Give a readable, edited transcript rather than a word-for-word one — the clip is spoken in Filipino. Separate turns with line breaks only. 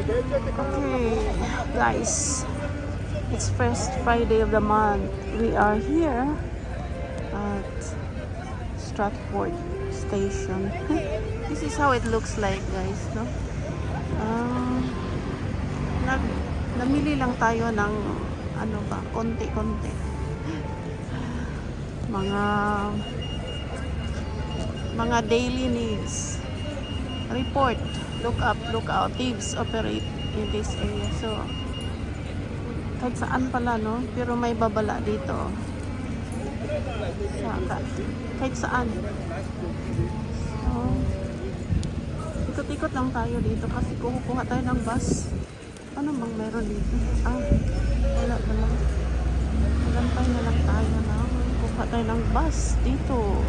Okay, guys, it's first Friday of the month. We are here at Stratford Station. This is how it looks like, guys, no? Namili lang tayo ng ano ba, konti-konti. Mga daily needs. Report, look up, look out, thieves operate in this area. So, kahit saan pala, no? Pero may babala dito. Kahit saan. So, ikot-ikot lang tayo dito kasi kukuha tayo ng bus. Ano bang meron dito? Wala na lang. Magantay na lang tayo na kukuha tayo ng bus dito.